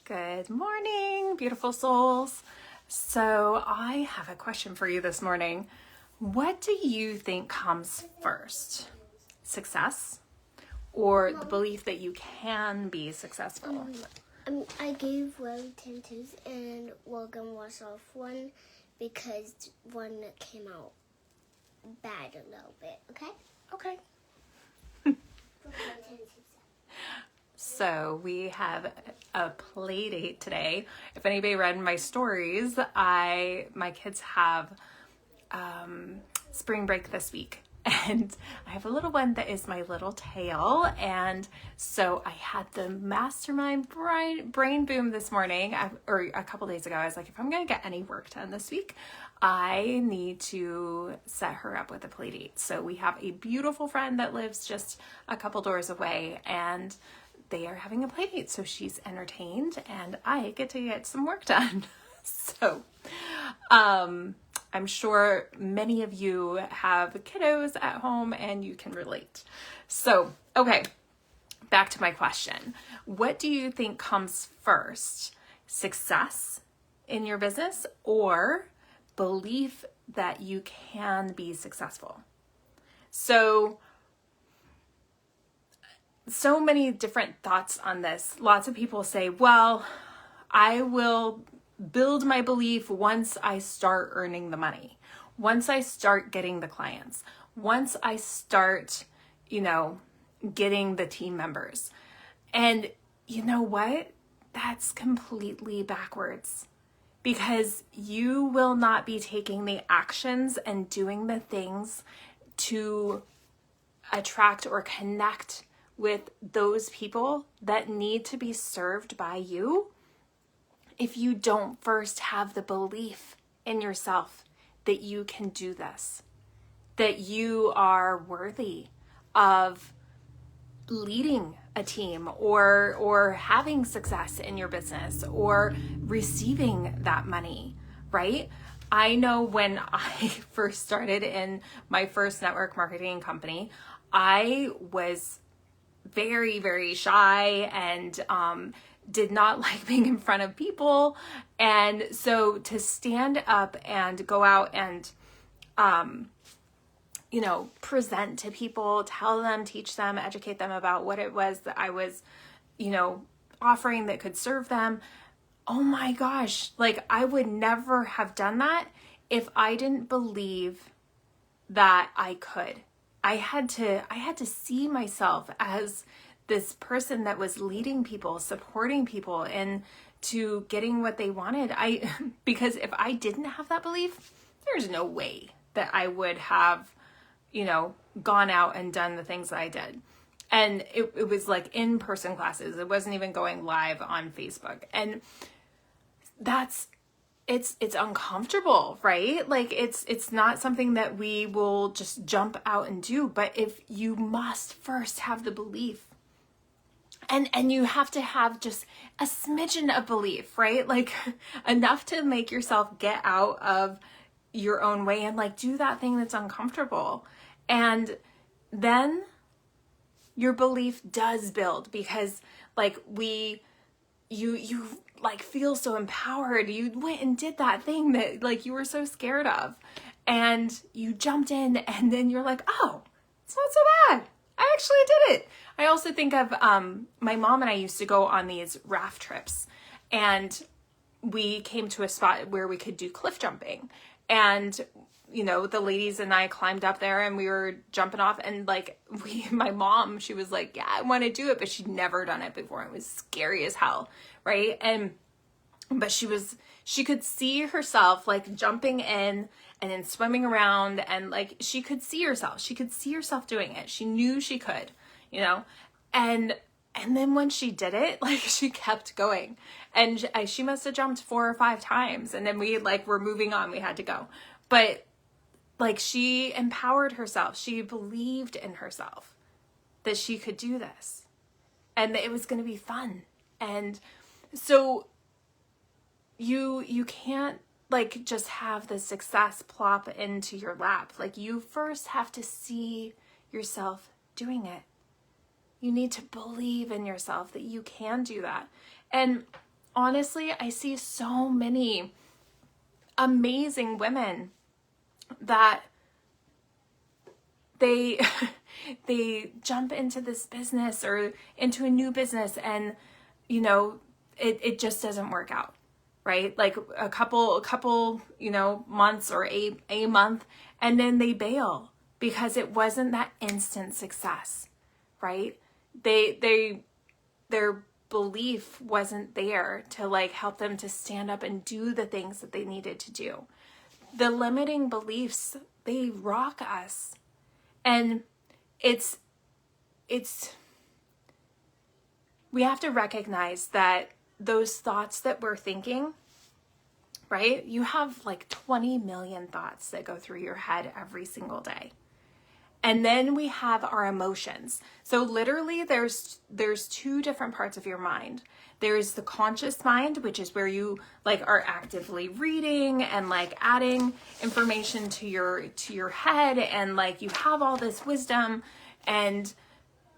Good morning, beautiful souls. So I have a question for you this morning. What do you think comes first? Success or the belief that you can be successful? I gave Willie 10 twos and we're going to wash off one because one came out bad a little bit, okay? Okay. So we have a play date today. If anybody read my stories, my kids have spring break this week. And I have a little one that is my little tail. And so I had the mastermind brain boom this morning, or a couple days ago. I was like, if I'm going to get any work done this week, I need to set her up with a play date. So we have a beautiful friend that lives just a couple doors away, and they are having a play date. So she's entertained and I get to get some work done. So, I'm sure many of you have kiddos at home and you can relate. So, okay, back to my question. What do you think comes first? Success in your business or belief that you can be successful? So many different thoughts on this. Lots of people say, well, I will build my belief once I start earning the money, once I start getting the clients, once I start, getting the team members. And you know what? That's completely backwards, because you will not be taking the actions and doing the things to attract or connect with those people that need to be served by you if you don't first have the belief in yourself that you can do this, that you are worthy of leading a team or having success in your business or receiving that money, right? I know when I first started in my first network marketing company, I was very, very shy and did not like being in front of people. And so to stand up and go out and, present to people, tell them, teach them, educate them about what it was that I was, offering that could serve them. Oh my gosh, I would never have done that if I didn't believe that I could. I had to see myself as this person that was leading people, supporting people into getting what they wanted. Because if I didn't have that belief, there's no way that I would have, gone out and done the things that I did. And it was like in-person classes. It wasn't even going live on Facebook. And it's uncomfortable, right? It's not something that we will just jump out and do, but if you must first have the belief, and you have to have just a smidgen of belief, right? Enough to make yourself get out of your own way and do that thing that's uncomfortable. And then your belief does build, because you feel so empowered. You went and did that thing that you were so scared of, and you jumped in, and then you're like, oh, it's not so bad. I actually did it. I also think of my mom and I used to go on these raft trips, and we came to a spot where we could do cliff jumping, and the ladies and I climbed up there and we were jumping off, and my mom, she was like, yeah, I want to do it, but she'd never done it before. It was scary as hell. Right. But she could see herself jumping in and then swimming around, and she could see herself doing it. She knew she could, and then when she did it, she kept going, and she must have jumped 4 or 5 times. And then we were moving on. We had to go. But she empowered herself. She believed in herself that she could do this and that it was going to be fun. And so you can't just have the success plop into your lap. You first have to see yourself doing it. You need to believe in yourself that you can do that. And honestly, I see so many amazing women that they they jump into this business or into a new business, and you know, it just doesn't work out, right? Like a couple, you know, months or a month, and then they bail because it wasn't that instant success, right? Their belief wasn't there to like help them to stand up and do the things that they needed to do. The limiting beliefs, they rock us. And it's we have to recognize that those thoughts that we're thinking, right? You have like 20 million thoughts that go through your head every single day. And then we have our emotions. So literally there's two different parts of your mind. There's the conscious mind, which is where you like are actively reading and like adding information to your head, and like you have all this wisdom, and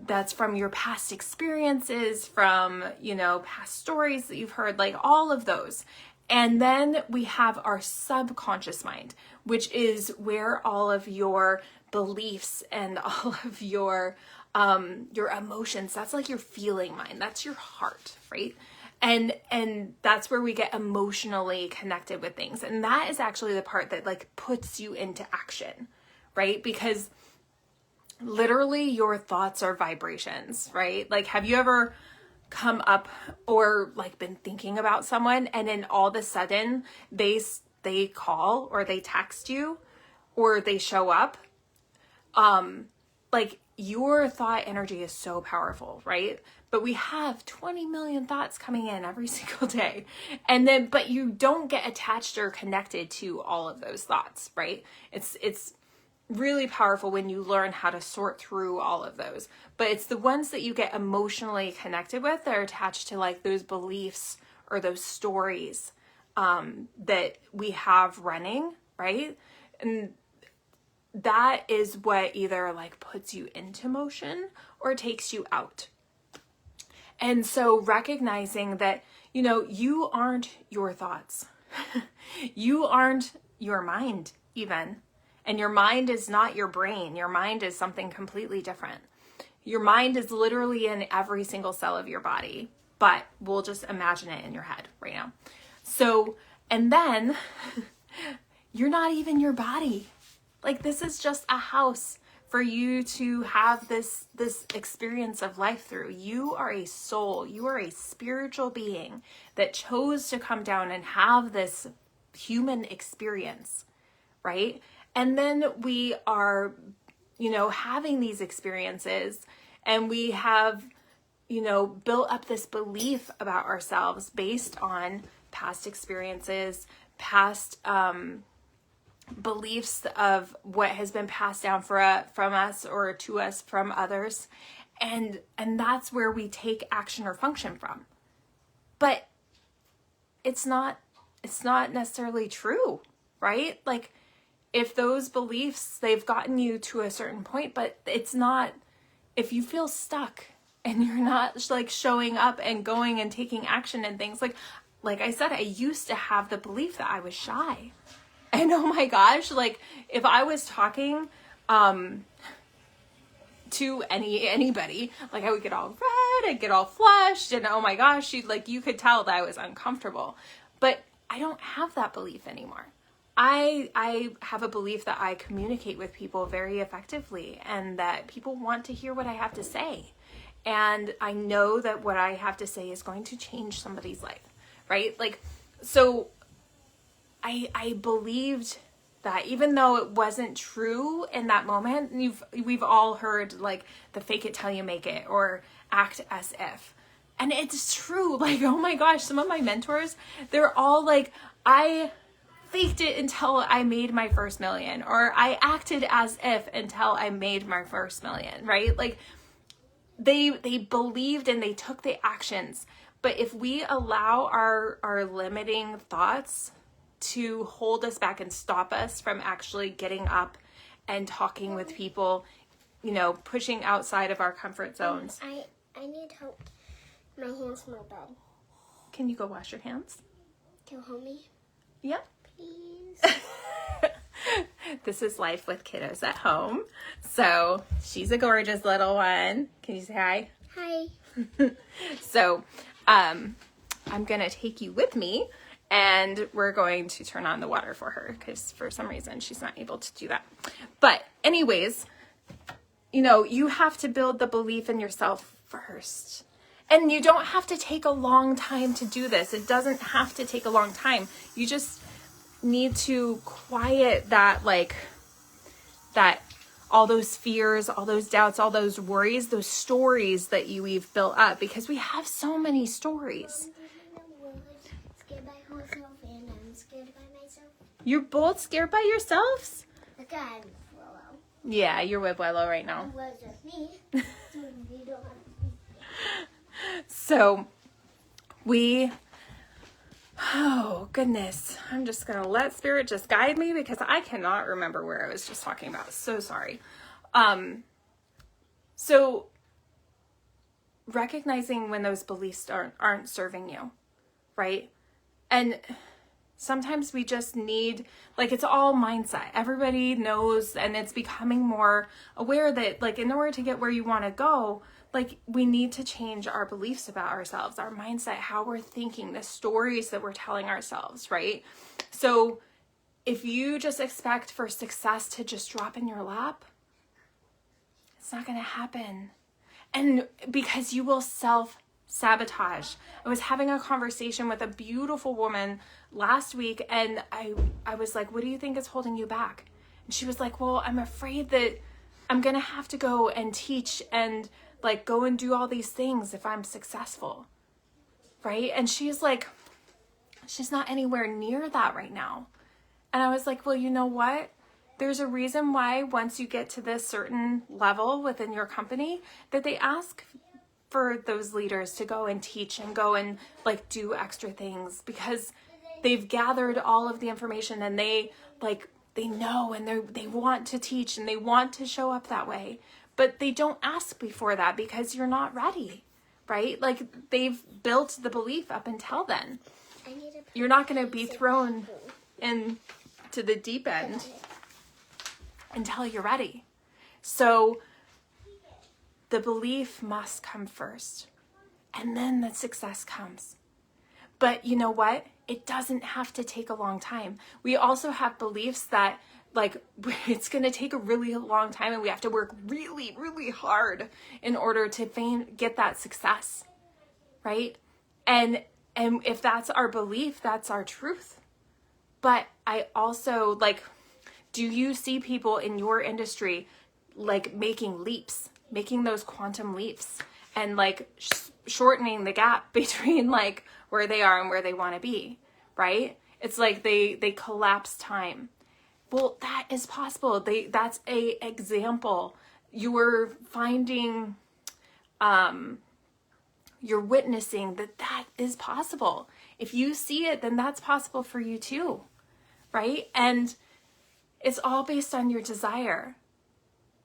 that's from your past experiences, from, you know, past stories that you've heard, like all of those. And then we have our subconscious mind, which is where all of your beliefs and all of your emotions, that's like your feeling mind, that's your heart, right? And that's where we get emotionally connected with things. And that is actually the part that like puts you into action, right? Because literally your thoughts are vibrations, right? Like, have you ever come up or like been thinking about someone, and then all of a sudden they call or they text you or they show up? Like your thought energy is so powerful, right? But we have 20 million thoughts coming in every single day. And then, but you don't get attached or connected to all of those thoughts, right? It's really powerful when you learn how to sort through all of those. But it's the ones that you get emotionally connected with that are attached to like those beliefs or those stories that we have running, right? And that is what either like puts you into motion or takes you out. And so recognizing that, you know, you aren't your thoughts. You aren't your mind even. And your mind is not your brain. Your mind is something completely different. Your mind is literally in every single cell of your body, but we'll just imagine it in your head right now. So, and then you're not even your body. Like, this is just a house for you to have this experience of life through. You are a soul. You are a spiritual being that chose to come down and have this human experience, right? And then we are, you know, having these experiences, and we have, you know, built up this belief about ourselves based on past experiences, past beliefs of what has been passed down from us or to us from others. And that's where we take action or function from. But it's not necessarily true, right? Like, if those beliefs, they've gotten you to a certain point, but it's not, if you feel stuck and you're not like showing up and going and taking action and things, like I said, I used to have the belief that I was shy. And oh my gosh, like if I was talking to anybody, like I would get all red, I'd get all flushed, and oh my gosh, you could tell that I was uncomfortable. But I don't have that belief anymore. I have a belief that I communicate with people very effectively, and that people want to hear what I have to say. And I know that what I have to say is going to change somebody's life, right? Like, so I believed that, even though it wasn't true in that moment. We've all heard like the fake it till you make it, or act as if. And it's true. Like, oh my gosh, some of my mentors, they're all like, I faked it until I made my first million, or I acted as if until I made my first million, right? Like they believed and they took the actions. But if we allow our limiting thoughts to hold us back and stop us from actually getting up and talking with people, you know, pushing outside of our comfort zones. I need help. My hands smell bad. Can you go wash your hands? Can you hold me, Yep. please? This is life with kiddos at home. So she's a gorgeous little one. Can you say hi? Hi. So I'm going to take you with me, and we're going to turn on the water for her because for some reason she's not able to do that. But anyways, you know, you have to build the belief in yourself first. And you don't have to take a long time to do this. It doesn't have to take a long time. You just need to quiet that, like, that all those fears, all those doubts, all those worries, those stories that we've built up, because we have so many stories. Scared by myself, and I'm scared by myself. You're both scared by yourselves? Look, I'm with Willow. Yeah, you're with Willow right now. It was with me. So you don't have to be scared. So oh goodness, I'm just going to let Spirit just guide me because I cannot remember where I was just talking about. So sorry. So recognizing when those beliefs aren't serving you, right? And sometimes we just need, like, it's all mindset. Everybody knows, and it's becoming more aware that, like, in order to get where you want to go, like, we need to change our beliefs about ourselves, our mindset, how we're thinking, the stories that we're telling ourselves, right? So if you just expect for success to just drop in your lap, it's not going to happen. And because you will self-sabotage. I was having a conversation with a beautiful woman last week, and I was like, what do you think is holding you back? And she was like, well, I'm afraid that I'm going to have to go and teach and, like, go and do all these things if I'm successful, right? And she's like, she's not anywhere near that right now. And I was like, well, you know what? There's a reason why once you get to this certain level within your company that they ask for those leaders to go and teach and go and, like, do extra things, because they've gathered all of the information and they know, and they want to teach and they want to show up that way. But they don't ask before that because you're not ready, right? Like, they've built the belief up until then. You're not going to be thrown into the deep end until you're ready. So the belief must come first, and then the success comes. But you know what? It doesn't have to take a long time. We also have beliefs that, like, it's going to take a really long time and we have to work really, really hard in order to get that success, right? And if that's our belief, that's our truth. But I also, like, do you see people in your industry, like, making leaps, making those quantum leaps and, like, shortening the gap between, like, where they are and where they want to be, right? It's like they collapse time. Well, that is possible. That's a example. You're finding, you're witnessing that is possible. If you see it, then that's possible for you too, right? And it's all based on your desire.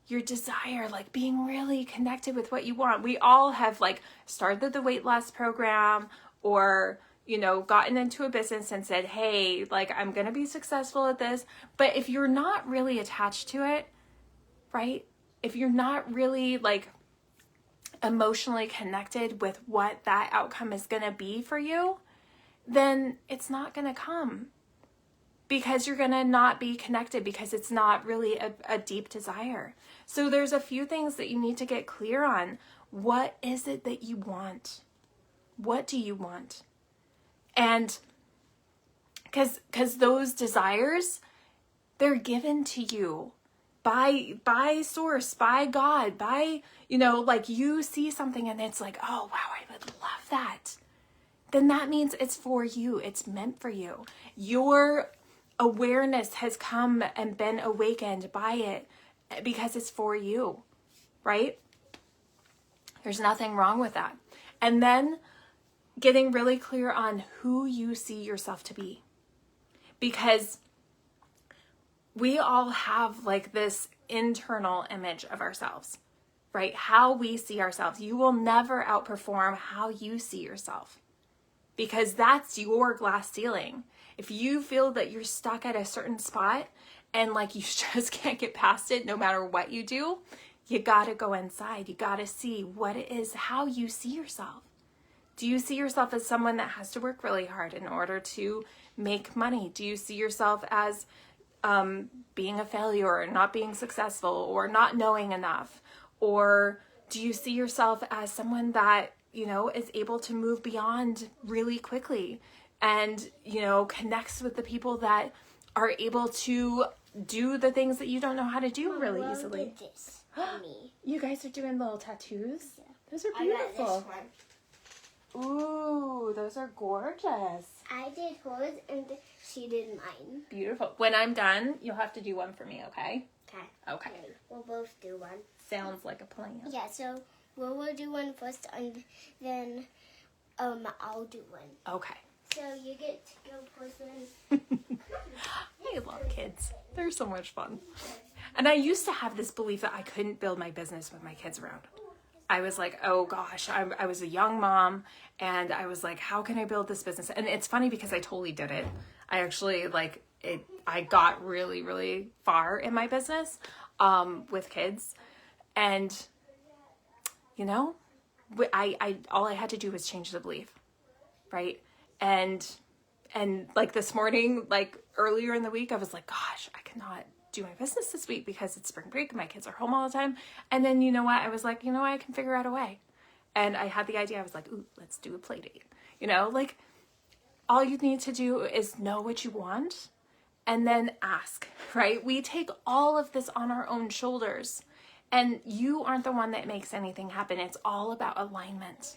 Your desire, like, being really connected with what you want. We all have, like, started the weight loss program, or, you know, gotten into a business and said, hey, like, I'm going to be successful at this. But if you're not really attached to it, right? If you're not really, like, emotionally connected with what that outcome is going to be for you, then it's not going to come, because you're going to not be connected, because it's not really a deep desire. So there's a few things that you need to get clear on. What is it that you want? What do you want? And because those desires, they're given to you by source, by God, by, you know, like, you see something and it's like, oh, wow, I would love that. Then that means it's for you. It's meant for you. Your awareness has come and been awakened by it because it's for you, right? There's nothing wrong with that. And then getting really clear on who you see yourself to be, because we all have, like, this internal image of ourselves, right? How we see ourselves. You will never outperform how you see yourself, because that's your glass ceiling. If you feel that you're stuck at a certain spot and like you just can't get past it no matter what you do, you gotta go inside. You gotta see what it is, how you see yourself. Do you see yourself as someone that has to work really hard in order to make money? Do you see yourself as being a failure or not being successful or not knowing enough? Or do you see yourself as someone that, you know, is able to move beyond really quickly and, you know, connects with the people that are able to do the things that you don't know how to do really easily? Did this for me. You guys are doing little tattoos? Yeah. Those are I got beautiful. this one. Ooh, those are gorgeous. I did hers and she did mine. Beautiful. When I'm done, you'll have to do one for me, okay? Okay. Okay. We'll both do one. Sounds like a plan. Yeah, so we'll do one first and then I'll do one. Okay. So you get to go first. I love kids. They're so much fun. And I used to have this belief that I couldn't build my business with my kids around. I was like, oh gosh, I was a young mom and I was like, how can I build this business? And it's funny because I totally did it. I actually I got really, really far in my business with kids. And, you know, all I had to do was change the belief, right? And like this morning, like earlier in the week, I was like, gosh, I cannot do my business this week because it's spring break and my kids are home all the time. And then, you know what? I was like, you know what? I can figure out a way. And I had the idea. I was like, ooh, let's do a play date. You know, like all you need to do is know what you want and then ask, right? We take all of this on our own shoulders and you aren't the one that makes anything happen. It's all about alignment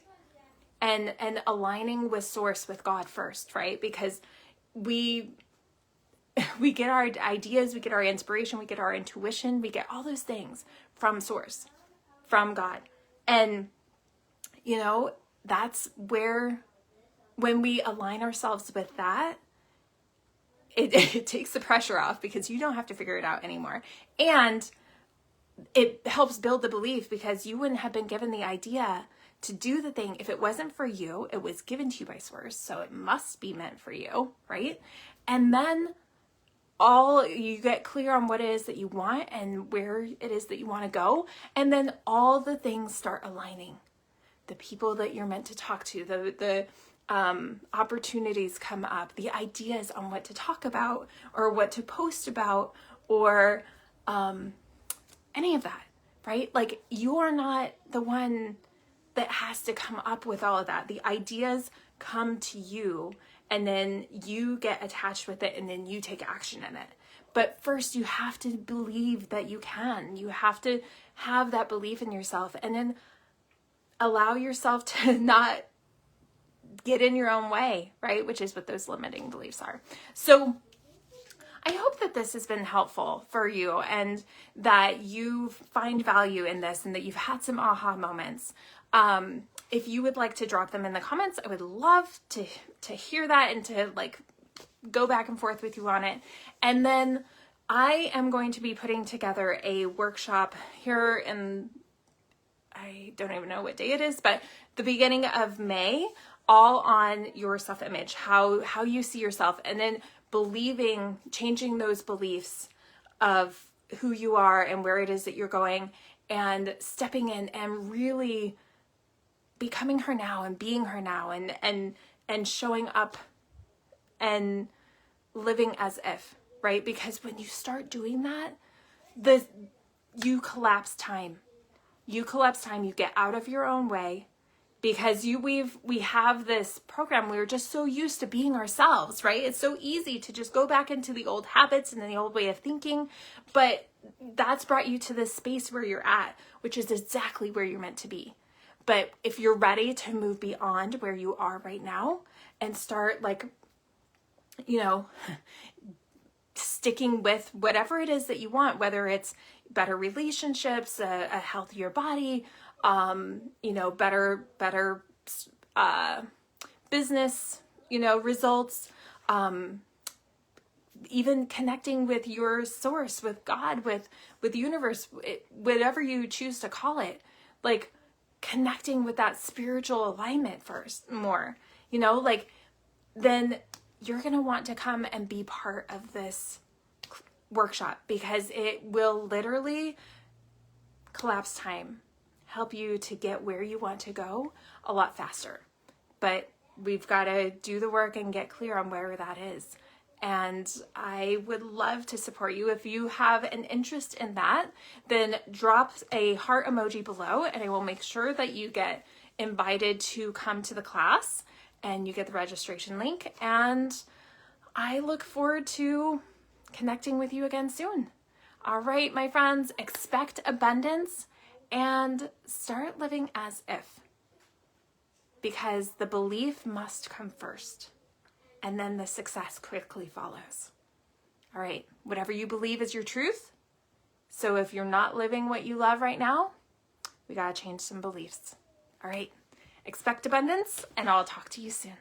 and aligning with source, with God first, right? Because we get our ideas, we get our inspiration, we get our intuition, we get all those things from source, from God. And, you know, that's where, when we align ourselves with that, it takes the pressure off because you don't have to figure it out anymore. And it helps build the belief because you wouldn't have been given the idea to do the thing if it wasn't for you. It was given to you by source, so it must be meant for you, right? And then you get clear on what it is that you want and where it is that you want to go. And then all the things start aligning. The people that you're meant to talk to, the opportunities come up, the ideas on what to talk about or what to post about or any of that, right? Like you are not the one that has to come up with all of that. The ideas come to you and then you get attached with it and then you take action in it. But first you have to believe that you can. You have to have that belief in yourself and then allow yourself to not get in your own way, right? Which is what those limiting beliefs are. So I hope that this has been helpful for you and that you find value in this and that you've had some aha moments. If you would like to drop them in the comments, I would love to hear that and to like go back and forth with you on it. And then I am going to be putting together a workshop here in, I don't even know what day it is, but the beginning of May, all on your self-image, how you see yourself, and then believing, changing those beliefs of who you are and where it is that you're going and stepping in and really becoming her now and being her now and showing up and living as if, right? Because when you start doing that, you collapse time. You collapse time, you get out of your own way because we have this program. We're just so used to being ourselves, right? It's so easy to just go back into the old habits and the old way of thinking, but that's brought you to this space where you're at, which is exactly where you're meant to be. But if you're ready to move beyond where you are right now and start sticking with whatever it is that you want, whether it's better relationships, a healthier body, better business, results, even connecting with your source, with God, with the universe, whatever you choose to call it, like connecting with that spiritual alignment first more. you know, like, then you're going to want to come and be part of this workshop, because it will literally collapse time, help you to get where you want to go a lot faster. But we've got to do the work and get clear on where that is. And I would love to support you. If you have an interest in that, then drop a heart emoji below, and I will make sure that you get invited to come to the class and you get the registration link. And I look forward to connecting with you again soon. All right, my friends, expect abundance and start living as if, because the belief must come first, and then the success quickly follows. All right, whatever you believe is your truth. So if you're not living what you love right now, we got to change some beliefs. All right, expect abundance, and I'll talk to you soon.